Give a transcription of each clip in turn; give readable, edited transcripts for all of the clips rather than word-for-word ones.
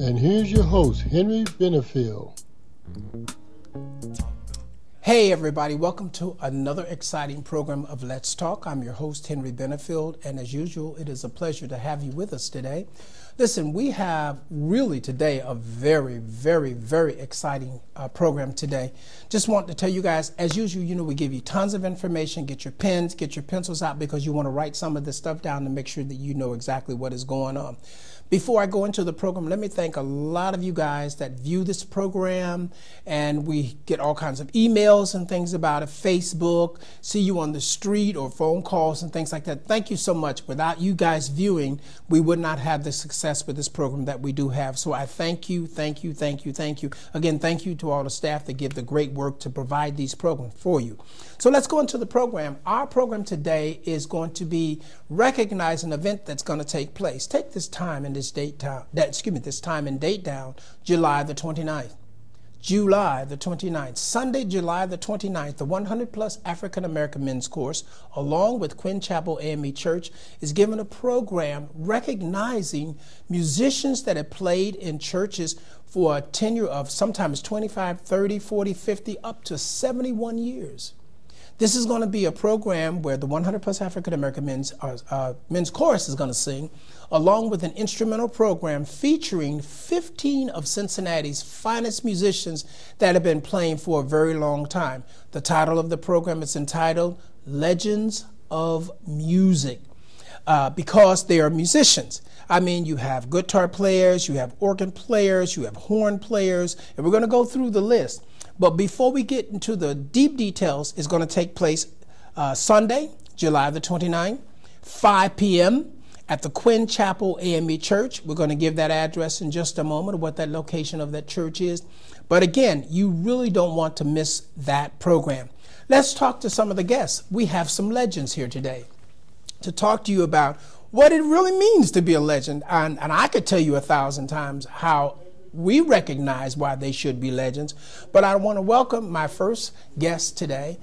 And here's your host, Henry Benefield. Hey everybody, welcome to another exciting program of Let's Talk. I'm your host, Henry Benefield, and as usual, it is a pleasure to have you with us today. Listen, we have really today a very, very, very exciting program today. Just want to tell you guys, as usual, we give you tons of information. Get your pens, get your pencils out because you want to write some of this stuff down to make sure that you know exactly what is going on. Before I go into the program, let me thank a lot of you guys that view this program, and we get all kinds of emails and things about it, Facebook, see you on the street or phone calls and things like that. Thank you so much. Without you guys viewing, we would not have the success with this program that we do have. So I thank you, thank you, thank you, thank you. Again, thank you to all the staff that give the great work to provide these programs for you. So let's go into the program. Our program today is going to be recognizing an event that's going to take place. Take this time and this time and date down, July the 29th. July the 29th, Sunday, July the 29th, the 100 plus African American men's course, along with Quinn Chapel AME Church, is given a program recognizing musicians that have played in churches for a tenure of sometimes 25, 30, 40, 50, up to 71 years. This is going to be a program where the 100 plus African American men's chorus is going to sing, along with an instrumental program featuring 15 of Cincinnati's finest musicians that have been playing for a very long time. The title of the program is entitled Legends of Music. Because they are musicians. I mean, you have guitar players, you have organ players, you have horn players, and we're going to go through the list. But before we get into the deep details, it's going to take place Sunday, July the 29th, 5 p.m. at the Quinn Chapel AME Church. We're going to give that address in just a moment, what that location of that church is. But again, you really don't want to miss that program. Let's talk to some of the guests. We have some legends here today to talk to you about what it really means to be a legend. And I could tell you 1,000 times how we recognize why they should be legends. But I want to welcome my first guest today.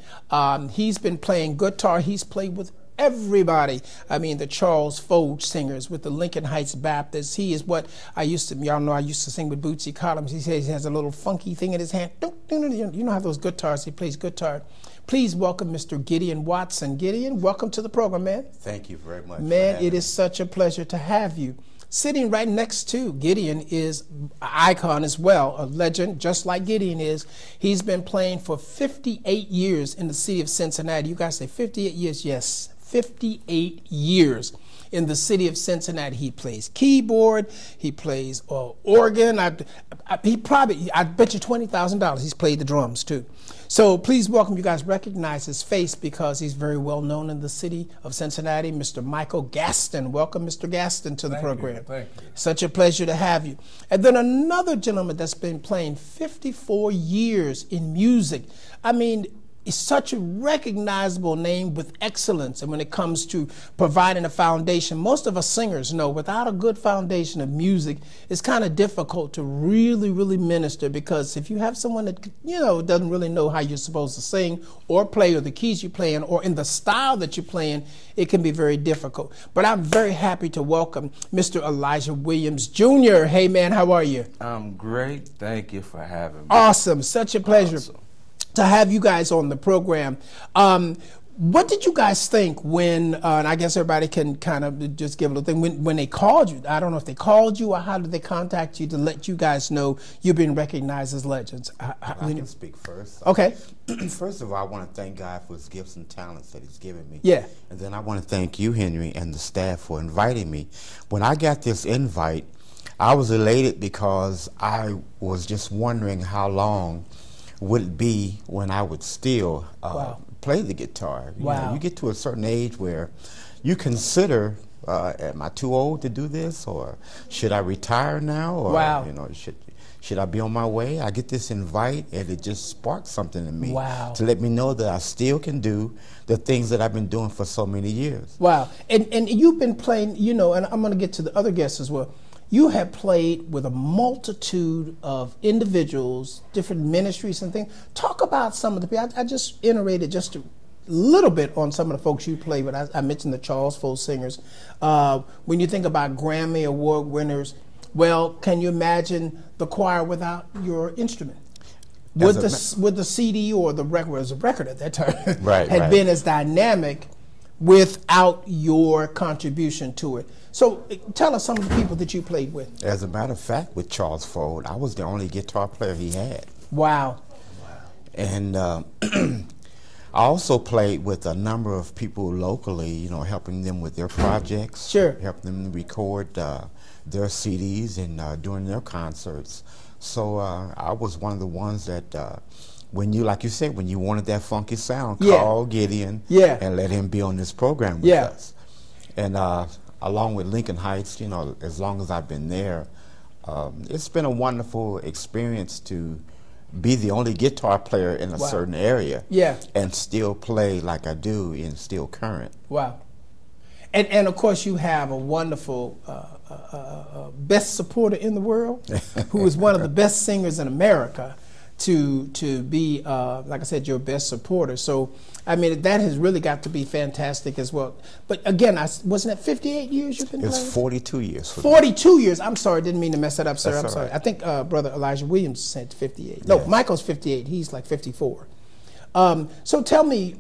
He's been playing guitar. He's played with everybody. I mean, the Charles Foge singers with the Lincoln Heights Baptists. He is what y'all know I used to sing with Bootsy Collins. He says he has a little funky thing in his hand. You know how those guitars, he plays guitar. Please welcome Mr. Gideon Watson. Gideon, welcome to the program, man. Thank you very much. Man, it is such a pleasure to have you. Sitting right next to Gideon is an icon as well, a legend, just like Gideon is. He's been playing for 58 years in the city of Cincinnati. You guys say 58 years? Yes, 58 years in the city of Cincinnati. He plays keyboard, he plays organ. I bet you $20,000 he's played the drums too. So please welcome, you guys recognize his face because he's very well known in the city of Cincinnati, Mr. Michael Gaston. Welcome, Mr. Gaston, to the program. Thank you. Such a pleasure to have you. And then another gentleman that's been playing 54 years in music. I mean, it's such a recognizable name with excellence. And when it comes to providing a foundation, most of us singers know without a good foundation of music, it's kind of difficult to really, really minister, because if you have someone that, doesn't really know how you're supposed to sing or play, or the keys you're playing, or in the style that you're playing, it can be very difficult. But I'm very happy to welcome Mr. Elijah Williams Jr. Hey, man, how are you? I'm great. Thank you for having me. Awesome. Such a pleasure. Awesome to have you guys on the program. What did you guys think when, and I guess everybody can kind of just give a little thing, when they called you? I don't know if they called you or how did they contact you to let you guys know you've been recognized as legends? I can speak first. Okay. First of all, I want to thank God for his gifts and talents that he's given me. Yeah. And then I want to thank you, Henry, and the staff for inviting me. When I got this invite, I was elated because I was just wondering how long would it be when I would still play the guitar. You get to a certain age where you consider, am I too old to do this, or should I retire now, or should I be on my way? I get this invite, and it just sparked something in me to let me know that I still can do the things that I've been doing for so many years. Wow. And you've been playing, and I'm going to get to the other guests as well. You have played with a multitude of individuals, different ministries and things. Talk about some of the people. I just iterated just a little bit on some of the folks you played with. I mentioned the Charles Foge singers. When you think about Grammy Award winners, Well, can you imagine the choir without your instrument? Would the CD or the record, was a record at that time, had been as dynamic without your contribution to it? So tell us some of the people that you played with. As a matter of fact, with Charles Ford, I was the only guitar player he had. Wow. And I also played with a number of people locally, you know, helping them with their projects. Sure. Helping them record their CDs and doing their concerts. So I was one of the ones that, when you, like you said, when you wanted that funky sound, call Gideon and let him be on this program with us. And along with Lincoln Heights, you know, as long as I've been there, it's been a wonderful experience to be the only guitar player in a certain area and still play like I do and still current. Wow. And of course you have a wonderful best supporter in the world who is one of the best singers in America to be, like I said, your best supporter. So, I mean, that has really got to be fantastic as well. But again, wasn't it 58 years you've been playing? It's 42 years. 42 years. I'm sorry, didn't mean to mess that up, sir. That's I'm sorry. Right. I think Brother Elijah Williams said 58. No, Michael's 58. He's like 54. So tell me,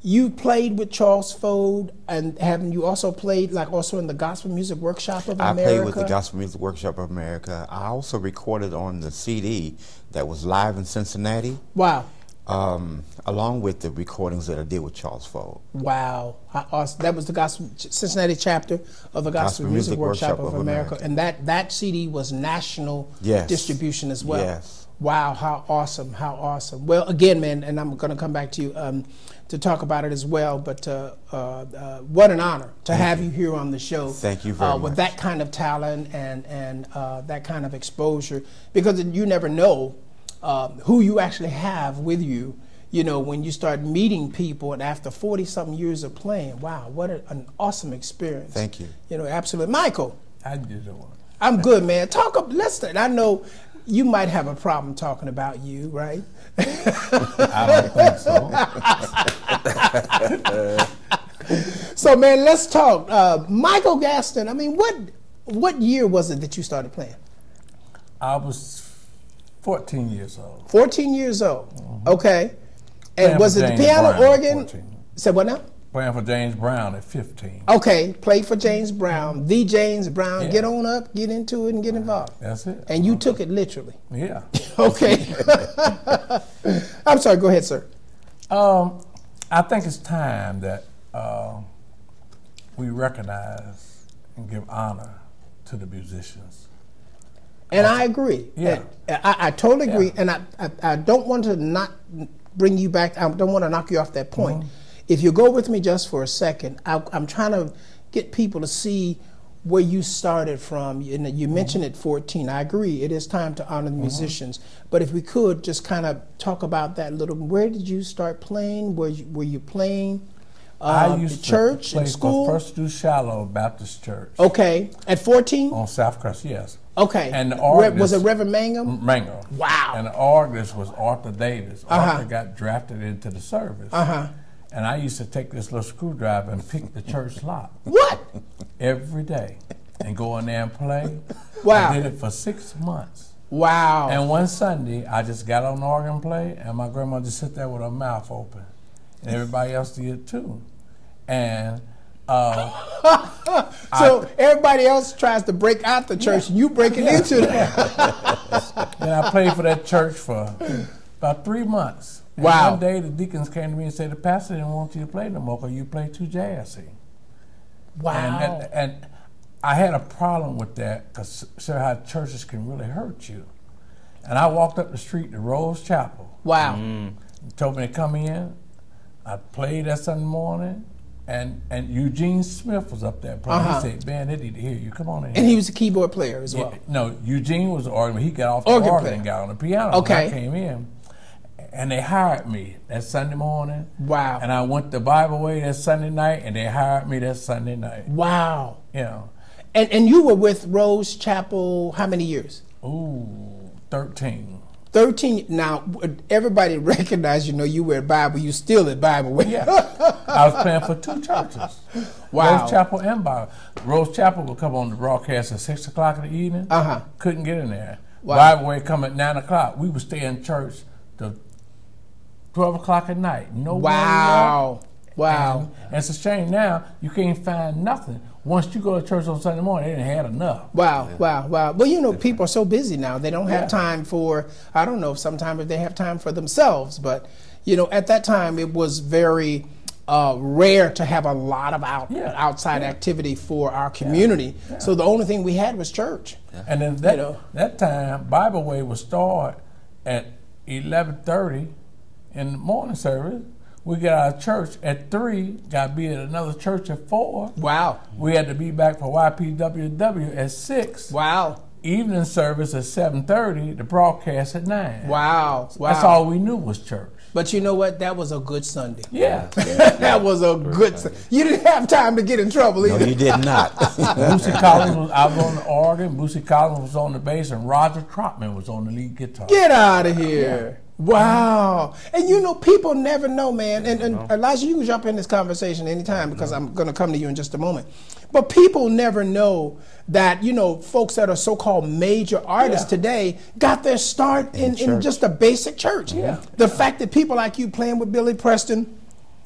you played with Charles Ford, and haven't you also played like also in the Gospel Music Workshop of America? I played with the Gospel Music Workshop of America. I also recorded on the CD that was live in Cincinnati. Wow. Along with the recordings that I did with Charles Ford. Wow. How awesome. That was the Cincinnati chapter of the Gospel Music Workshop of America. And that CD was national distribution as well. Yes. Wow, how awesome, how awesome. Well, again, man, and I'm going to come back to you to talk about it as well, but what an honor to have you here on the show. Thank you very much. With that kind of talent and that kind of exposure, because you never know who you actually have with you, you know, when you start meeting people, and after 40-something years of playing, wow, what an awesome experience. Thank you. You know, absolutely. Michael. How you doing? I'm good, man. Talk up, I know you might have a problem talking about you, right? I don't think so. So, man, let's talk. Michael Gaston, I mean, what year was it that you started playing? I was 14 years old. 14 years old. Mm-hmm. Okay. And playing was it the piano, Brown organ? Said what now? Playing for James Brown at 15. Okay, played for James Brown. The James Brown. Get on up, get into it, and get involved. That's it. And you took it literally. Yeah. Okay. I'm sorry, go ahead, sir. I think it's time that we recognize and give honor to the musicians. And I agree. Yeah. I totally agree. And I don't want to not bring you back. I don't want to knock you off that point. Mm-hmm. If you go with me just for a second, I'm trying to get people to see where you started from. You mentioned at 14. I agree. It is time to honor the musicians. But if we could just kind of talk about that a little. Where did you start playing? Were you playing I used church to play and school? for First Du Shallow Baptist Church. Okay. At 14? On South Crest, yes. Okay. And the organist, was it Reverend Mangum? Mangum. Wow. And the organist was Arthur Davis. Arthur got drafted into the service. And I used to take this little screwdriver and pick the church lock. What? Every day. And go in there and play. Wow. I did it for 6 months. Wow. And one Sunday, I just got on the organ and play, and my grandma just sit there with her mouth open. And everybody else did too. And so everybody else tries to break out the church, and you break it into them. Then I played for that church for about 3 months. And one day the deacons came to me and said, the pastor didn't want you to play no more because you play too jazzy. Wow. And I had a problem with that because show how churches can really hurt you. And I walked up the street to Rose Chapel. Wow. Told me to come in. I played that Sunday morning. And Eugene Smith was up there playing. He said, "Man, they need to hear you. Come on in." And he was a keyboard player as well. No, Eugene was the organ. He got off the organ and got on the piano. Okay. I came in, and they hired me that Sunday morning. Wow. And I went to Bible Way that Sunday night, and they hired me that Sunday night. Wow. You know. And you were with Rose Chapel how many years? Ooh, 13. 13. Now, everybody recognized, you were at Bible. You still at Bible. Yeah. I was playing for 2 churches. Wow. Rose Chapel and Bible. Rose Chapel would come on the broadcast at 6 o'clock in the evening. Couldn't get in there. Wow. Bible would come at 9 o'clock. We would stay in church till 12 o'clock at night. No Wow. Wow. And it's a shame now you can't find nothing. Once you go to church on Sunday morning, they didn't have enough. Wow, wow, wow. Well, people are so busy now. They don't have time for, I don't know, sometimes if they have time for themselves. But, at that time, it was very rare to have a lot of outside activity for our community. Yeah. So the only thing we had was church. Yeah. And then that time, Bible Way would start at 11:30 in the morning service. We got out of church at 3, got to be at another church at 4. Wow. We had to be back for YPWW at 6. Wow. Evening service at 7:30, the broadcast at 9. Wow. Wow. That's all we knew was church. But you know what? That was a good Sunday. Yeah. That was a good Sunday. You didn't have time to get in trouble either. No, you did not. Boosie Collins was out on the organ, Boosie Collins was on the bass, and Roger Trotman was on the lead guitar. Get out of here. Yeah. Wow. And people never know, man. And Elijah, you can jump in this conversation anytime because I'm going to come to you in just a moment. But people never know that, folks that are so-called major artists today got their start in just a basic church. Yeah. The fact that people like you playing with Billy Preston,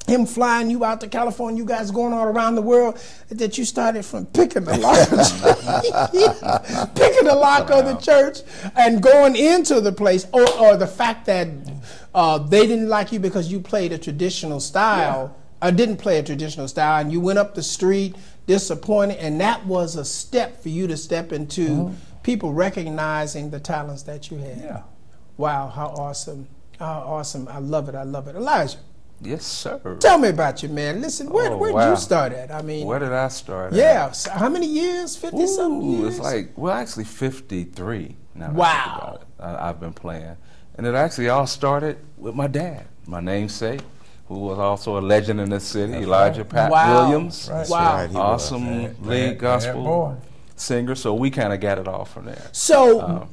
him flying you out to California, you guys going all around the world, that you started from picking the lock, picking the lock of the church and going into the place, or the fact that they didn't like you because you played a traditional style, or didn't play a traditional style, and you went up the street disappointed, and that was a step for you to step into people recognizing the talents that you had. Yeah. Wow, how awesome. How awesome. I love it. I love it. Elijah. Yes, sir. Tell me about you, man. Listen, where did you start at? I mean, where did I start at? Yeah. So how many years? 50-something years? It's actually 53 now. Wow. I've been playing. And it actually all started with my dad, my namesake, who was also a legend in this city, Elijah Pat Williams. Right. Wow. Right, Awesome lead gospel singer. So we kind of got it all from there. So,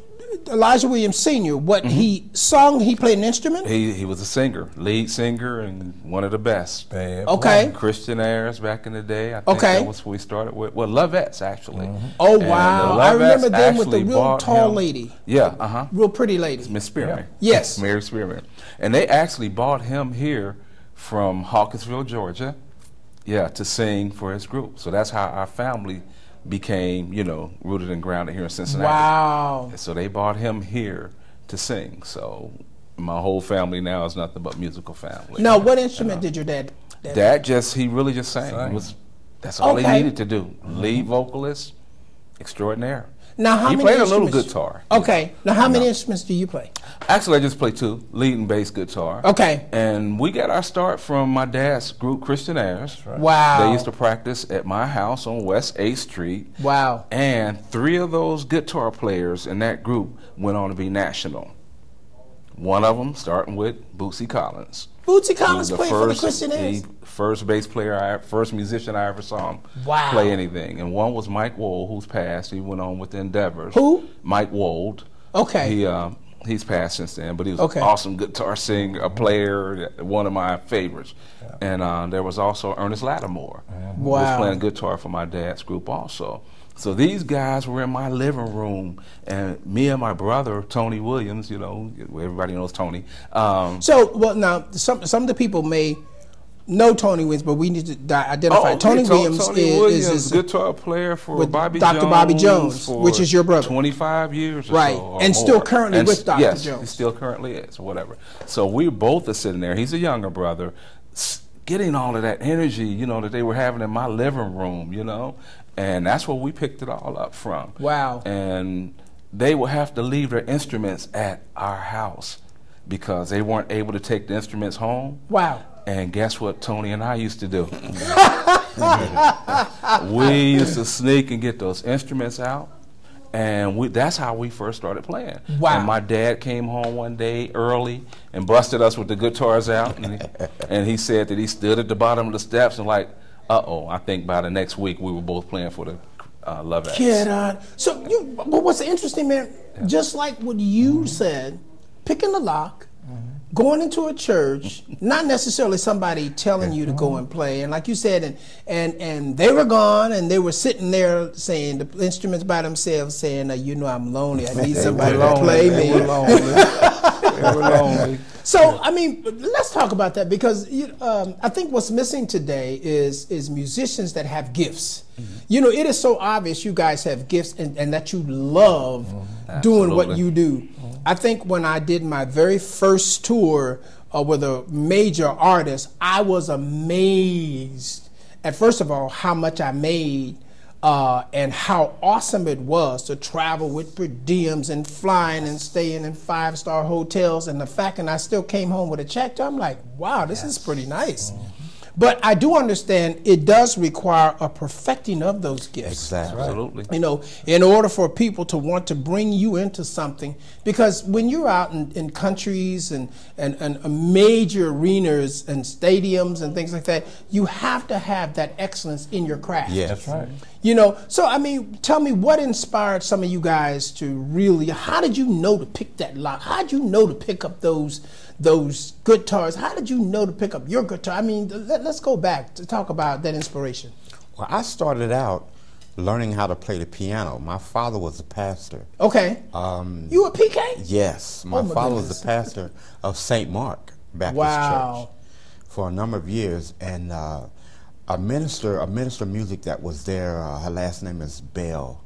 Elijah Williams Sr., what he sung, he played an instrument? He was a singer, lead singer, and one of the best. Okay. Christian airs back in the day. I think that was where we started with. Well, Lovettes, actually. Oh, wow. I remember them with the real tall lady. Yeah, Real pretty lady. Miss Spearman. Yeah. Yes. Mary Spearman. And they actually brought him here from Hawkinsville, Georgia, to sing for his group. So that's how our family became, rooted and grounded here in Cincinnati. Wow. And so they brought him here to sing. So my whole family now is nothing but musical family. Now, what instrument did your dad? He really just sang. That's all he needed to do. Lead vocalist extraordinaire. Now, how he many played instruments? a little guitar. Okay. Now, how many instruments do you play? Actually, I just play 2, lead and bass guitar. Okay. And we got our start from my dad's group, Christian Airs. Right. Wow. They used to practice at my house on West 8th Street. Wow. And 3 of those guitar players in that group went on to be national. One of them starting with Boosie Collins. Boosie Collins played for the Christian Airs? First bass player, first musician I ever saw him play anything. And one was Mike Wold, who's passed. He went on with the Endeavors. Who? Mike Wold. Okay. He's passed since then, but he was an awesome guitar singer, a player, one of my favorites. Yeah. And there was also Ernest Lattimore, who was playing guitar for my dad's group also. So these guys were in my living room, and me and my brother, Tony Williams, everybody knows Tony. Now, some of the people may know Tony Williams, but we need to identify. Tony Williams is a guitar player for Dr. Bobby Jones, which is your brother. 25 years or right. so. And still currently with Dr. Yes, Jones. He still currently is, or whatever. So we both are sitting there. He's a younger brother, getting all of that energy, that they were having in my living room, and that's where we picked it all up from. Wow. And they would have to leave their instruments at our house because they weren't able to take the instruments home. Wow. And guess what Tony and I used to do? We used to sneak and get those instruments out, and that's how we first started playing. Wow. And my dad came home one day early and busted us with the guitars out, and he said that he stood at the bottom of the steps and like, uh-oh, I think by the next week we were both playing for the Lovettes. Get on. So, what's interesting, man, just like what you said, picking the lock, going into a church, not necessarily somebody telling you to go and play. And like you said, and they were gone, and they were sitting there saying the instruments by themselves, saying, you know, I'm lonely. I need somebody to play me. They were lonely. They were lonely. So, I mean, let's talk about that, because I think what's missing today is musicians that have gifts. You know, it is so obvious you guys have gifts and that you love doing what you do. I think when I did my very first tour with a major artist, I was amazed at, first of all, how much I made. And how awesome it was to travel with per diems and flying and staying in 5-star hotels, and the fact that I still came home with a check, I'm like, wow, this is pretty nice. But I do understand it does require a perfecting of those gifts. Exactly. Absolutely. You know, in order for people to want to bring you into something, because when you're out in countries and major arenas and stadiums and things like that, you have to have that excellence in your craft. Yeah, that's right. You know, so I mean, tell me what inspired some of you guys to really, how did you know to pick that lock? How did you know to pick up those guitars? How did you know to pick up your guitar? I mean, let's go back to talk about that inspiration. Well, I started out learning how to play the piano. My father was a pastor. Okay. You a PK? Yes. My father was the pastor of St. Mark Baptist Church for a number of years, and a minister of music that was there, her last name is Bell.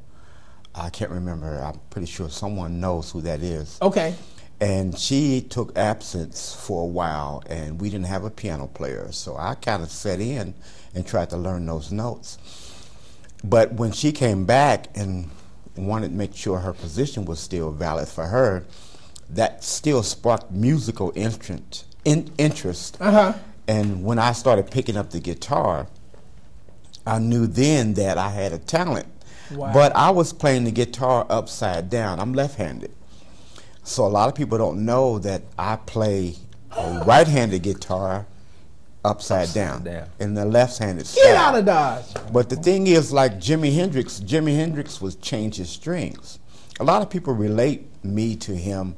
I can't remember. I'm pretty sure someone knows who that is. Okay. And she took absence for a while, and we didn't have a piano player, so I kind of sat in and tried to learn those notes. But when she came back and wanted to make sure her position was still valid for her, that still sparked musical interest. And when I started picking up the guitar, I knew then that I had a talent. Wow. But I was playing the guitar upside down. I'm left-handed. So a lot of people don't know that I play a right-handed guitar upside down in the left-handed style. Get out of Dodge. But the thing is, like Jimi Hendrix would change his strings. A lot of people relate me to him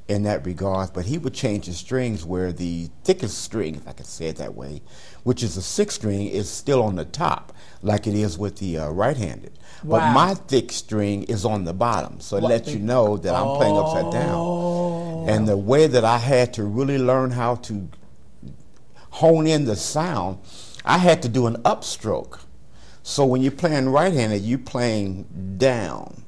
in that regard, but he would change his strings where the thickest string, if I could say it that way, which is the 6th string, is still on the top, like it is with the right-handed. Wow. But my thick string is on the bottom, so it lets you know that I'm playing upside down. And the way that I had to really learn how to hone in the sound, I had to do an upstroke. So when you're playing right-handed, you're playing down.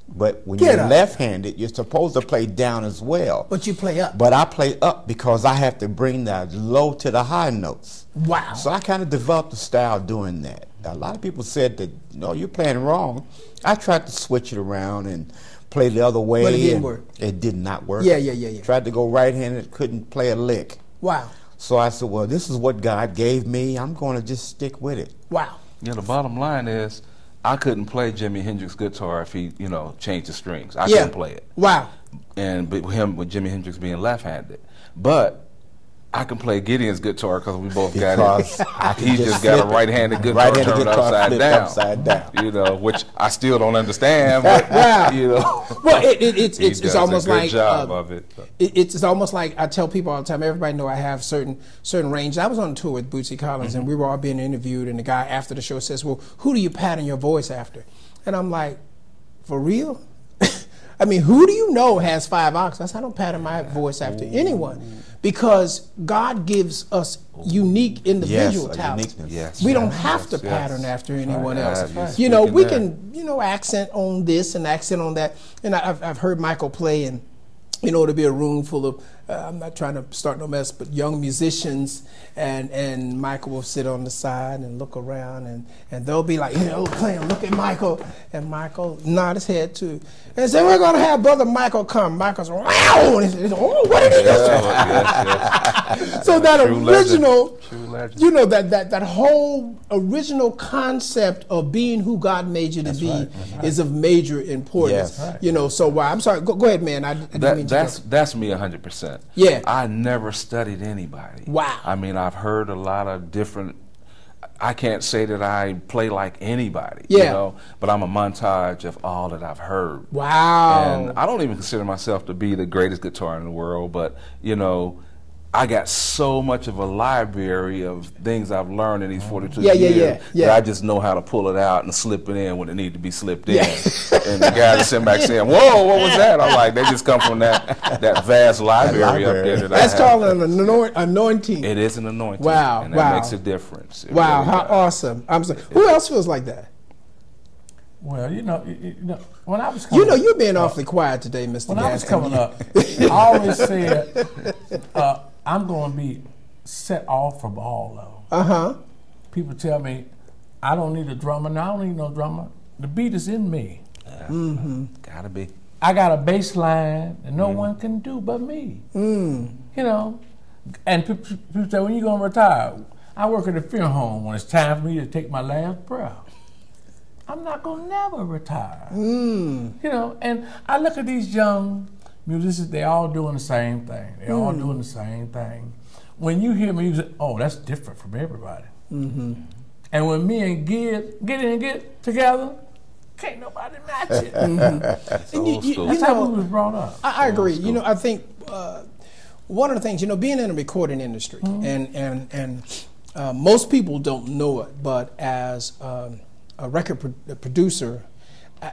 But when you're left-handed, you're supposed to play down as well. But you play up. But I play up because I have to bring the low to the high notes. Wow. So I kind of developed a style doing that. A lot of people said that, no, you're playing wrong. I tried to switch it around and play the other way. But it didn't work. It did not work. Yeah. Tried to go right-handed, couldn't play a lick. Wow. So I said, well, this is what God gave me. I'm going to just stick with it. Wow. Yeah, the bottom line is, I couldn't play Jimi Hendrix guitar if he, changed the strings. I couldn't play it. Wow. And with Jimi Hendrix being left-handed. But I can play Gideon's guitar because we both got it. He just got a right-handed guitar turned upside down. Which I still don't understand. But, Well, it's almost like job of it. It's almost like I tell people all the time. Everybody know I have certain range. I was on a tour with Bootsy Collins, and we were all being interviewed. And the guy after the show says, "Well, who do you pattern your voice after?" And I'm like, "For real?" I mean, who do you know has 5 octaves? I don't pattern my voice after anyone, because God gives us unique individual talents. We don't have to pattern after anyone else. We can, accent on this and accent on that. And I've heard Michael play, and to be a room full of, I'm not trying to start no mess, but young musicians, and Michael will sit on the side and look around, and they'll be like, playing, look at Michael, and Michael nod his head too, and say, we're going to have Brother Michael come. Michael's, wow, and he's, oh, what did he do? So that original, that whole original concept of being who God made you to be is of major importance. So I'm sorry, go ahead, man. That's me 100%. Yeah. I never studied anybody. Wow. I mean, I've heard a lot of different, I can't say that I play like anybody, yeah. you know, but I'm a montage of all that I've heard. Wow. And I don't even consider myself to be the greatest guitar in the world, but, you know, I got so much of a library of things I've learned in these 42 years that I just know how to pull it out and slip it in when it needs to be slipped in. And the guys are sitting back saying, whoa, what was that? I'm like, they just come from that vast library up there. That's called an anointing. It is an anointing. Wow. And that makes a difference. It wow, really how awesome. I'm sorry. Who else feels like that? Well, you know, when I was coming up, you're being awfully quiet today, Mr. When I was coming up, I always said, I'm going to be set off from all of them. People tell me, I don't need a drummer. No, I don't need no drummer. The beat is in me. Gotta be. I got a bass line that no one can do but me. You know, and people say, when you going to retire? I work at a funeral home when it's time for me to take my last breath. I'm not going to never retire. You know, and I look at these young musicians, they all doing the same thing. They all doing the same thing. When you hear music, oh, that's different from everybody. And when me and Gid get together, can't nobody match it. That's how we was brought up. I agree. You know, I think one of the things, you know, being in the recording industry, and most people don't know it, but as a record producer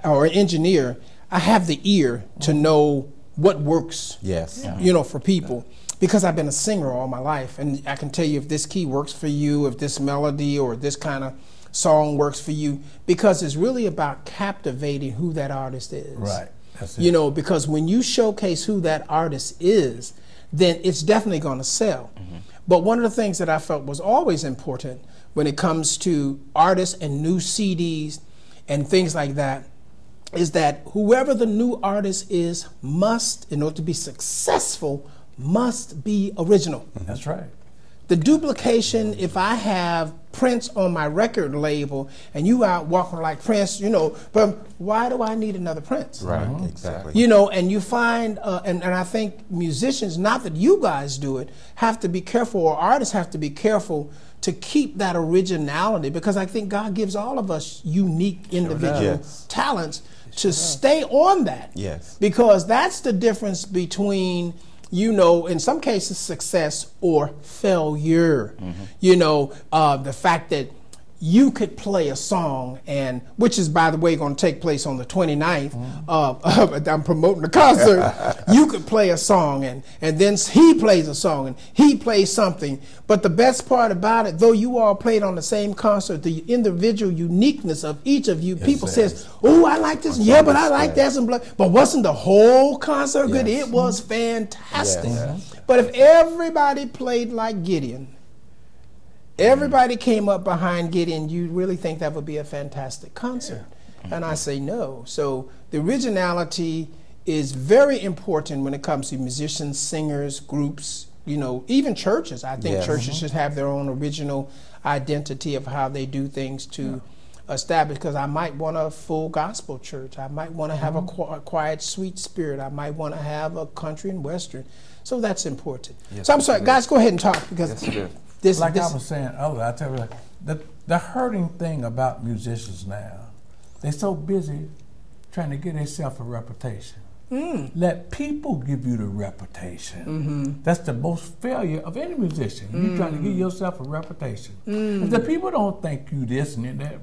or an engineer, I have the ear to know what works, you know, for people, because I've been a singer all my life, and I can tell you if this key works for you, if this melody or this kind of song works for you, because it's really about captivating who that artist is. Right. That's it. You know, because when you showcase who that artist is, then it's definitely going to sell. But one of the things that I felt was always important when it comes to artists and new CDs and things like that, is that whoever the new artist is must, in order to be successful, must be original. That's right. The duplication, if I have Prince on my record label and you out walking like Prince, you know, but why do I need another Prince? Right, exactly. You know, and you find, and I think musicians, not that you guys do it, have to be careful, or artists have to be careful to keep that originality, because I think God gives all of us unique individual talents to stay on that. Yes. Because that's the difference between, you know, in some cases success or failure. You know, the fact that you could play a song, and which is, by the way, going to take place on the 29th. I'm promoting the concert. You could play a song, and then he plays a song, and he plays something. But the best part about it, though you all played on the same concert, the individual uniqueness of each of you, people says, "Oh, I like this. Yeah, but I like that." But wasn't the whole concert good? It was fantastic. But if everybody played like Gideon, everybody came up behind Gideon, you really think that would be a fantastic concert? And I say no. So the originality is very important when it comes to musicians, singers, groups, you know, even churches. I think churches should have their own original identity of how they do things to establish, because I might want a full gospel church. I might want to have a quiet, sweet spirit. I might want to have a country and western. So that's important. So I'm sorry, guys, go ahead and talk, because I was saying earlier, I tell you, the hurting thing about musicians now, they're so busy trying to get themselves a reputation. Let people give you the reputation. That's the most failure of any musician. You're trying to give yourself a reputation. If the people don't think you this and that,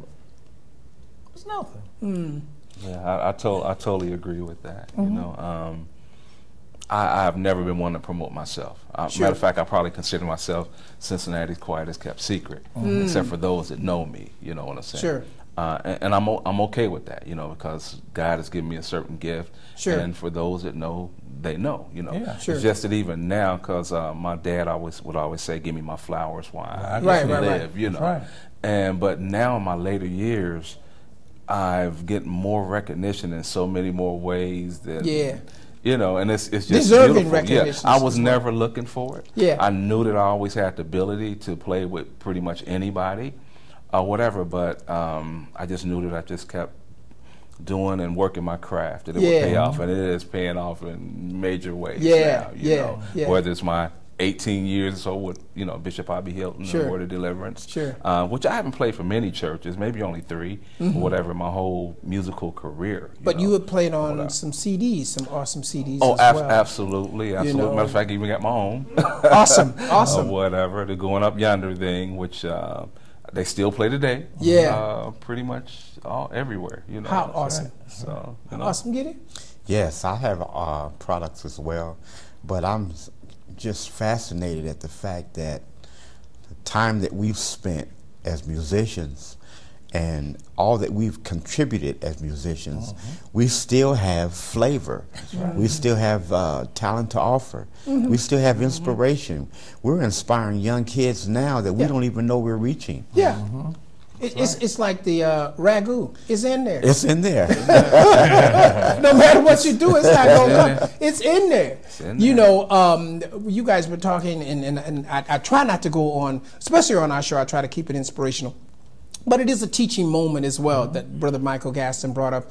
it's nothing. Yeah, I totally agree with that. You know, I've never been one to promote myself. Matter of fact, I probably consider myself Cincinnati's quietest kept secret, except for those that know me. You know what I'm saying? And I'm okay with that, you know, because God has given me a certain gift, and for those that know, they know, you know. It's just that even now, because my dad would always say, "Give me my flowers while I live," you know. But now in my later years, I've getting more recognition in so many more ways that you know, and it's just deserving beautiful. Recognition. I was never looking for it. I knew that I always had the ability to play with pretty much anybody or whatever, but I just knew that I just kept doing and working my craft, that it would pay off, and it is paying off in major ways now, you know, whether it's my 18 years or so with, you know, Bishop Bobby Hilton Sure. and Word of Deliverance, Sure. Which I haven't played for many churches, maybe only 3 or whatever, my whole musical career. But you had played on some CDs, some awesome CDs Oh, as well. absolutely. You know. Matter of fact, I even got my own. Awesome, awesome. Whatever, the Going Up Yonder thing, which they still play today. Yeah. Pretty much everywhere, you know. How awesome. So, you know. Awesome, Giddy? Yes, I have products as well, but I'm just fascinated at the fact that the time that we've spent as musicians and all that we've contributed as musicians, we still have flavor. Right. We still have talent to offer. We still have inspiration. We're inspiring young kids now that we don't even know we're reaching. Yeah. It's like the ragu. It's in there. It's in there. No matter what you do, it's not going to come. It's in there. You know, you guys were talking, and I try not to go on, especially on our show, I try to keep it inspirational. But it is a teaching moment as well that Brother Michael Gaston brought up.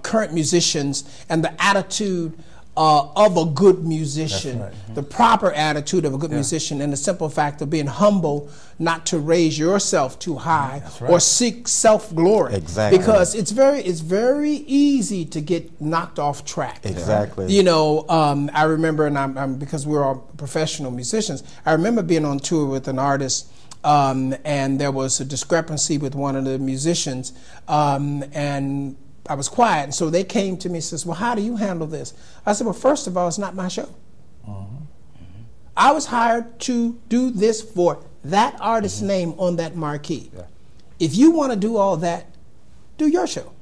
Current musicians and the attitude of a good musician, the proper attitude of a good musician, and the simple fact of being humble, not to raise yourself too high or seek self-glory. Exactly. Because it's very easy to get knocked off track. Exactly. You know, I remember, and I'm because we're all professional musicians, I remember being on tour with an artist, and there was a discrepancy with one of the musicians, and I was quiet, and so they came to me and says, well, how do you handle this? I said, well, first of all, it's not my show. I was hired to do this for that artist's name on that marquee. If you want to do all that, do your show.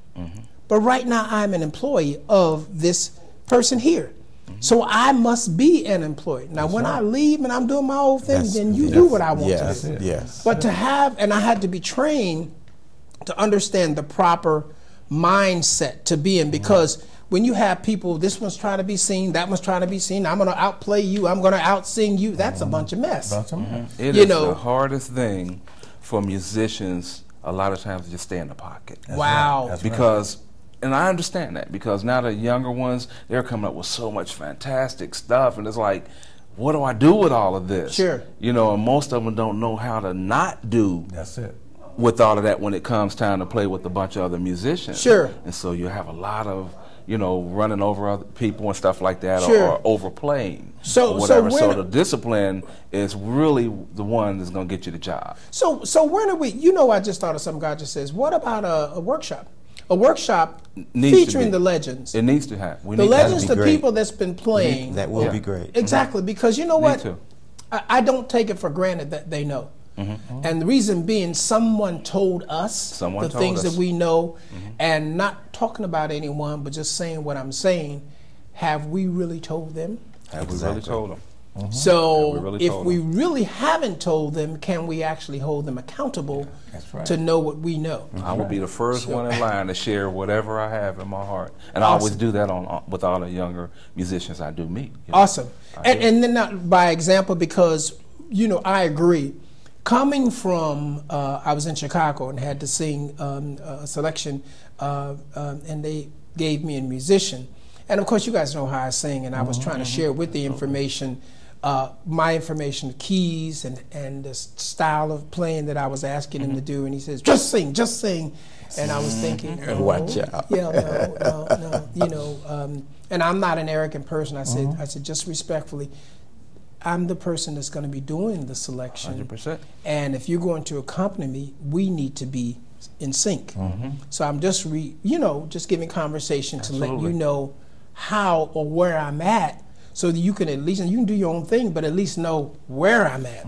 But right now, I'm an employee of this person here. So I must be an employee. Now, when I leave and I'm doing my own thing, then you do what I want to do. Yes. But to have, and I had to be trained to understand the proper mindset to be in, because when you have people, this one's trying to be seen, that one's trying to be seen, I'm going to outplay you, I'm going to outsing you, that's a bunch of mess. It is the hardest thing for musicians a lot of times to just stay in the pocket. Because and I understand that, because now the younger ones, they're coming up with so much fantastic stuff, and it's like, what do I do with all of this? Sure. You know, and most of them don't know how to not do with all of that when it comes time to play with a bunch of other musicians. Sure. And so you have a lot of, you know, running over other people and stuff like that, or overplaying, or whatever. So the discipline is really the one that's going to get you the job. So when are we, you know, I just thought of something God just says, what about a workshop? A workshop featuring the legends. It needs to happen. The legends, the people that's been playing. That will be great. Exactly, because you know what? I don't take it for granted that they know. And the reason being, someone told us the things that we know, and not talking about anyone, but just saying what I'm saying. Have we really told them? Have we really told them? So if we really haven't told them, can we actually hold them accountable to know what we know? I will be the first one in line to share whatever I have in my heart. And I always do that with all the younger musicians I do meet. You know? Awesome. And then not by example, because, you know, I agree. Coming from, I was in Chicago and had to sing a selection, and they gave me a musician. And of course, you guys know how I sing, and I was trying to share with the information, my information, the keys, and the style of playing that I was asking him to do. And he says, just sing, just sing. And I was thinking, watch out. Yeah, no, you know. And I'm not an arrogant person. I said, just respectfully, I'm the person that's going to be doing the selection. 100%. And if you're going to accompany me, we need to be in sync. So I'm just, just giving conversation to let you know how or where I'm at, so that you can at least, and you can do your own thing, but at least know where I'm at.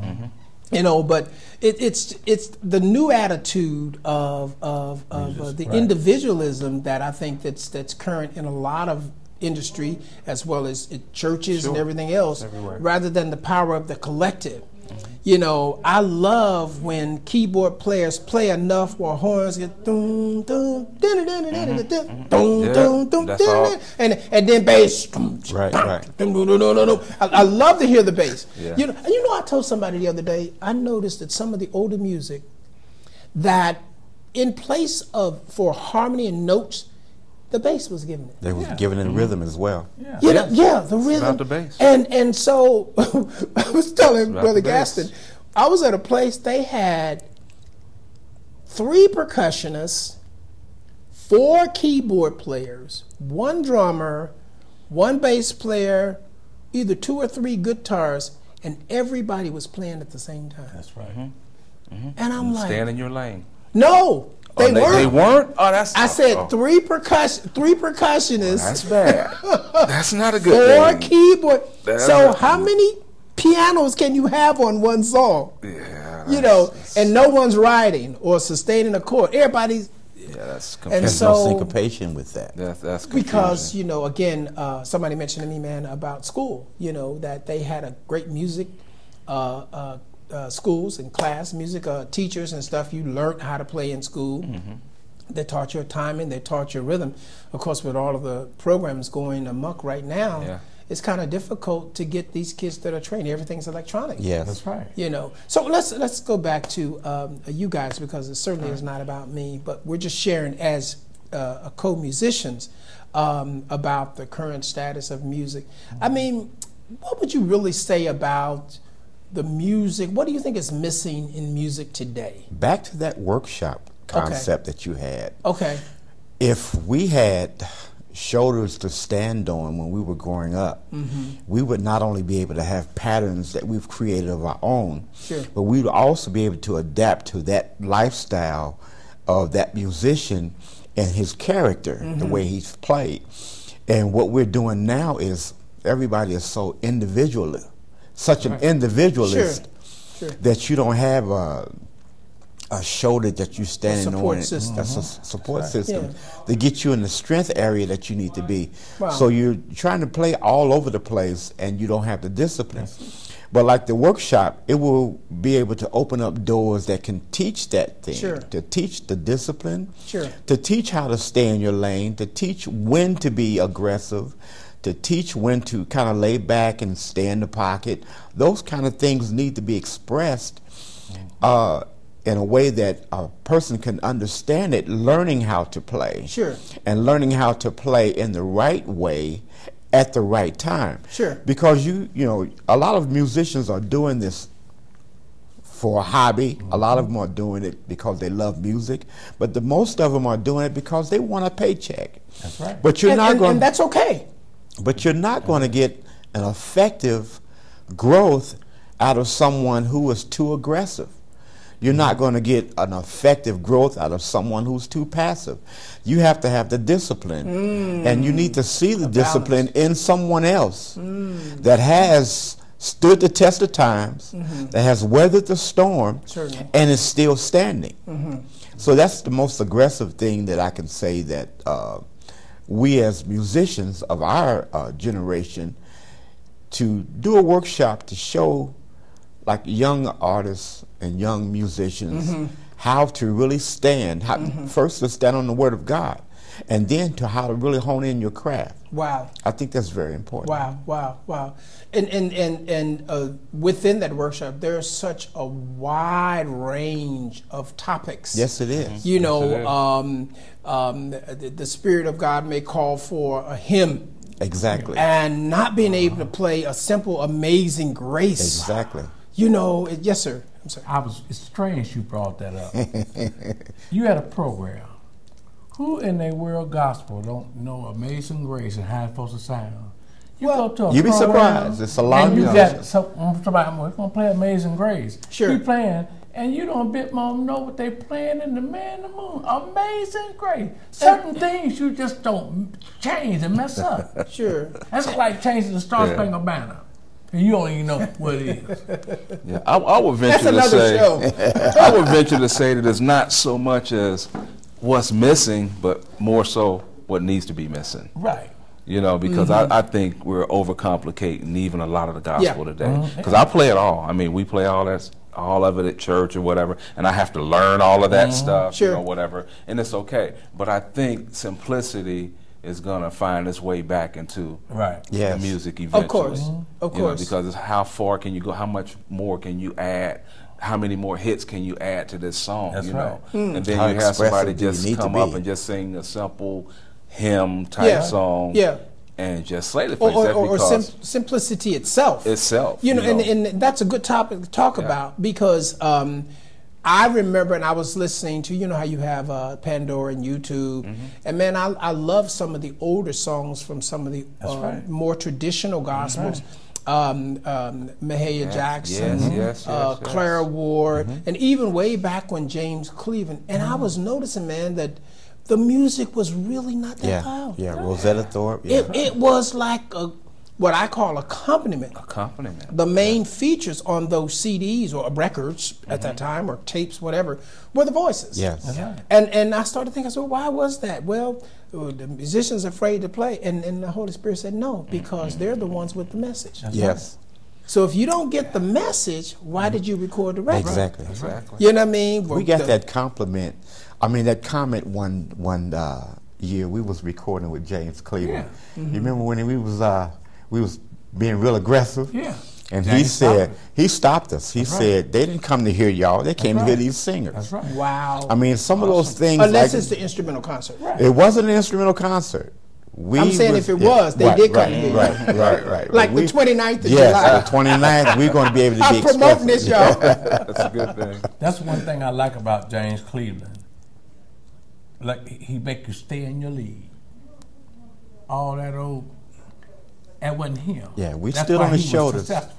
You know, but it's the new attitude of the individualism that I think that's current in a lot of industry, as well as churches and everything else, rather than the power of the collective. You know, I love when keyboard players play enough where horns get dum dum dum dum dum dum dum, and then bass. I love to hear the bass. You know, I told somebody the other day, I noticed that some of the older music, that in place of for harmony and notes, the bass was giving it. They was giving it rhythm as well. The rhythm. It's about the bass. And so I was telling Brother Gaston, I was at a place, they had 3 percussionists, 4 keyboard players, 1 drummer, 1 bass player, either 2 or 3 guitars, and everybody was playing at the same time. That's right. And I'm like, stand in your lane. No, they weren't. They weren't? Oh, that's. I said 3 percussionists. That's bad. That's not a good 4 thing. keyboard. So how many pianos can you have on one song? Yeah. You know, and no one's riding or sustaining a chord. Everybody's. Yeah, that's and There's so, no syncopation with that. That's because, you know, again, somebody mentioned to me, man, about school, you know, that they had a great music schools and class music teachers and stuff. You learned how to play in school. They taught you timing, they taught you rhythm. Of course, with all of the programs going amok right now, it's kind of difficult to get these kids that are trained. Everything's electronic. Yes, that's right. You know, so let's go back to you guys, because it certainly is not about me, but we're just sharing as co-musicians about the current status of music. I mean, what would you really say about the music? What do you think is missing in music today? Back to that workshop concept that you had. Okay. If we had shoulders to stand on when we were growing up, we would not only be able to have patterns that we've created of our own, but we would also be able to adapt to that lifestyle of that musician and his character, the way he's played. And what we're doing now is everybody is so individual, such an individualist that you don't have a shoulder that you're standing on. That's a support system to get you in the strength area that you need to be. So you're trying to play all over the place and you don't have the discipline. But like the workshop, it will be able to open up doors that can teach that thing, to teach the discipline, to teach how to stay in your lane, to teach when to be aggressive, to teach when to kind of lay back and stay in the pocket. Those kind of things need to be expressed in a way that a person can understand it, learning how to play. And learning how to play in the right way at the right time. Because you know, a lot of musicians are doing this for a hobby. A lot of them are doing it because they love music, but the most of them are doing it because they want a paycheck. That's right. But you're not going. And that's okay. But you're not going to get an effective growth out of someone who is too aggressive. You're not going to get an effective growth out of someone who's too passive. You have to have the discipline. And you need to see the discipline in someone else that has stood the test of times, that has weathered the storm, and is still standing. So that's the most aggressive thing that I can say that we as musicians of our generation, to do a workshop to show like young artists and young musicians how to really stand, first to stand on the Word of God, and then to how to really hone in your craft. Wow. I think that's very important. Wow. And within that workshop, there's such a wide range of topics. Yes, it is. You know, the Spirit of God may call for a hymn. Exactly. And not being able to play a simple Amazing Grace. Exactly. You know, yes, sir. I'm sorry. It's strange you brought that up. You had a program. Who in the world gospel don't know Amazing Grace and how it's supposed to sound? You go to a you'd be program, surprised. It's a lot of musicians. musicians. Somebody, we're going to play Amazing Grace. Sure. You playing, and you don't a bit more know what they playing in the Man in the Moon. Amazing Grace. Certain things you just don't change and mess up. That's like changing the Star Spangled Banner. And you don't even know what it is. I would venture to say. I would venture to say that it's not so much as what's missing, but more so what needs to be missing. Right. You know, because I think we're overcomplicating even a lot of the gospel today. Because I play it all. I mean, we play all of it at church or whatever, and I have to learn all of that stuff, you know, whatever, and it's okay. But I think simplicity is going to find its way back into the music eventually. Of course. Because it's how far can you go, how much more can you add, how many more hits can you add to this song, you know? And then you have somebody just come up and just sing a simple hymn type song. Yeah. And just slay the place. Or simplicity itself. You know. And that's a good topic to talk about because I remember, and I was listening to, you know how you have Pandora and YouTube, and man, I love some of the older songs from some of the more traditional gospels. Mahalia Jackson, Clara Ward, and even way back when James Cleveland. And I was noticing, man, that the music was really not that loud. Yeah, Rosetta Thorpe. It was like what I call accompaniment. The main features on those CDs or records at that time, or tapes, whatever, were the voices. Yes. And I started thinking, so why was that? Well, the musicians are afraid to play, and the Holy Spirit said no, because they're the ones with the message. Yes. So if you don't get the message, why did you record the record? Exactly. You know what I mean? We got that compliment. I mean, that comment one year we was recording with James Cleveland. You remember when we was being real aggressive? Yeah. And he stopped us. He said, they didn't come to hear y'all. They came to hear these singers. That's right. Wow. I mean, some of those things. Unless it's the instrumental concert. Right. It wasn't an instrumental concert. I'm saying if it was, they did come to hear you. Right. Like the 29th of July. Yes, the 29th, we're going to be able to be I'm promoting this, y'all. That's a good thing. That's one thing I like about James Cleveland. Like, he make you stay in your league. All that old, that wasn't him. Yeah, we That's stood why on his he was shoulders. Successful.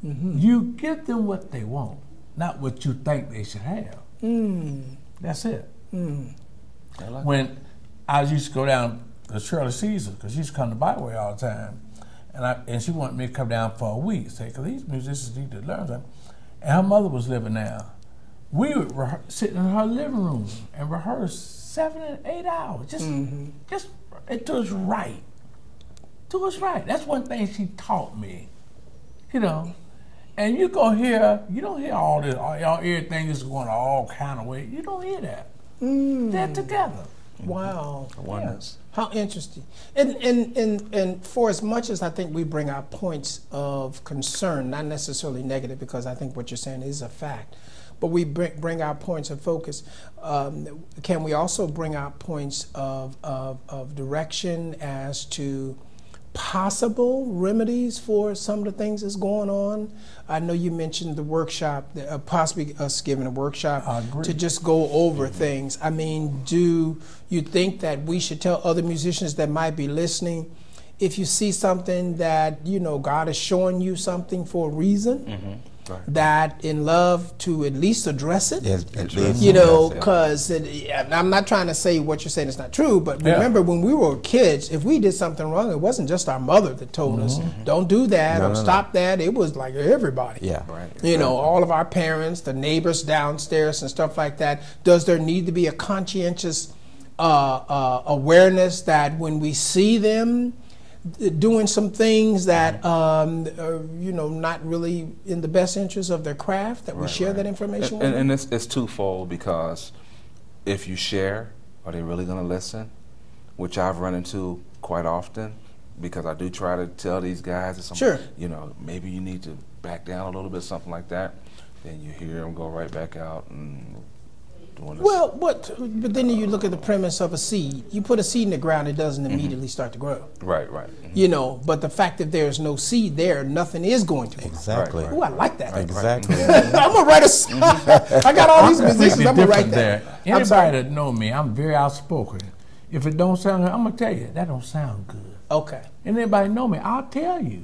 You give them what they want, not what you think they should have. That's it. When I used to go down to Shirley Caesar, because she used to come to Byway all the time, and she wanted me to come down for a week, say, because these musicians need to learn something. And her mother was living there. We would sit in her living room and rehearse 7 and 8 hours. Just it was right. Do us right. That's one thing she taught me. You know. And you don't hear all this, everything is going all kind of way. You don't hear that. They're together. Wow. Oneness. How interesting. And for as much as I think we bring out points of concern, not necessarily negative, because I think what you're saying is a fact, but we bring out points of focus. Can we also bring out points of direction as to possible remedies for some of the things that's going on? I know you mentioned the workshop, possibly us giving a workshop to just go over things. I mean, do you think that we should tell other musicians that might be listening, if you see something that, you know, God is showing you something for a reason, that in love to at least address it? Yes, you know, because I'm not trying to say what you're saying is not true, but remember when we were kids, if we did something wrong, it wasn't just our mother that told us, don't do that or stop that. It was like everybody. You know, all of our parents, the neighbors downstairs and stuff like that. Does there need to be a conscientious awareness that when we see them doing some things that are, you know, not really in the best interest of their craft, that we share that information with them? And it's twofold, because if you share, are they really going to listen? Which I've run into quite often, because I do try to tell these guys, you know, maybe you need to back down a little bit, something like that. Then you hear them go right back out and doing this. Well, but then you look at the premise of a seed. You put a seed in the ground, it doesn't immediately start to grow. Right. You know, but the fact that there's no seed there, nothing is going to grow. Exactly. Oh, I like that. Exactly. I'm going to write a song. I got all these musicians, I'm going to write that. Anybody that know me, I'm very outspoken. If it don't sound good, I'm going to tell you, that don't sound good. Okay. And anybody know me, I'll tell you,